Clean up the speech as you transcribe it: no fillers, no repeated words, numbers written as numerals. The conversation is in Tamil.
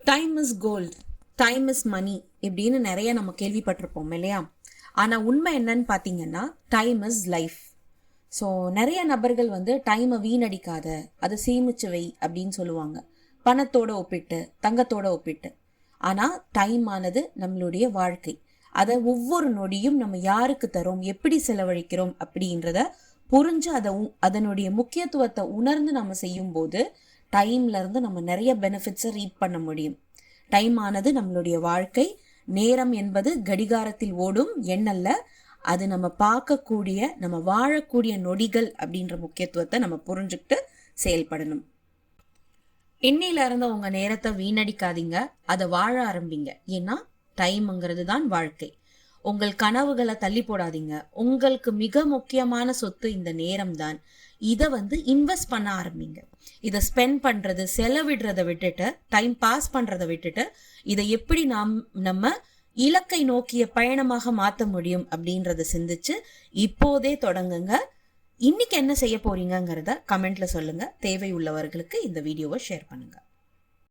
Time is gold, time is money இப்படின்னு நிறைய நம்ம கேள்விப்பட்டிருப்போம் இல்லையா? ஆனா உண்மை என்னன்னு பாத்தீங்கன்னா டைம் இஸ் லைஃப். ஸோ நிறைய நபர்கள் வந்து டைமை வீணடிக்காத, அதை சேமிச்சு வை அப்படின்னு சொல்லுவாங்க, பணத்தோட ஒப்பிட்டு, தங்கத்தோட ஒப்பிட்டு. ஆனா டைம் ஆனது நம்மளுடைய வாழ்க்கை. அதை ஒவ்வொரு நொடியும் நம்ம யாருக்கு தரோம், எப்படி செலவழிக்கிறோம் அப்படின்றத புரிஞ்சு அதனுடைய முக்கியத்துவத்தை உணர்ந்து நம்ம செய்யும் போது டைம்ல இருந்து நம்ம நிறைய பெனிஃபிட்ஸை ரீட் பண்ண முடியும். டைம் ஆனது நம்மளுடைய வாழ்க்கை. நேரம் என்பது கடிகாரத்தில் ஓடும் எண்ணல்ல, அது நம்ம பார்க்கக்கூடிய, நம்ம வாழக்கூடிய நொடிகள் அப்படின்ற முக்கியத்துவத்தை நம்ம புரிஞ்சுக்கிட்டு செயல்படணும். இன்னையில இருந்து உங்க நேரத்தை வீணடிக்காதீங்க, அதை வாழ ஆரம்பிங்க. ஏன்னா டைம்ங்கிறது தான் வாழ்க்கை. உங்கள் கனவுகளை தள்ளி போடாதீங்க. உங்களுக்கு மிக முக்கியமான சொத்து இந்த நேரம் தான். இதை வந்து இன்வெஸ்ட் பண்ண ஆரம்பிங்க. இதை ஸ்பெண்ட் பண்றது, செலவிடுறதை விட்டுட்டு, டைம் பாஸ் பண்றதை விட்டுட்டு, இதை எப்படி நம்ம இலக்கை நோக்கிய பயணமாக மாற்ற முடியும் அப்படின்றத சிந்திச்சு இப்போதே தொடங்குங்க. இன்னைக்கு என்ன செய்ய போறீங்கிறத கமெண்ட்ல சொல்லுங்க. தேவை உள்ளவர்களுக்கு இந்த வீடியோவை ஷேர் பண்ணுங்க.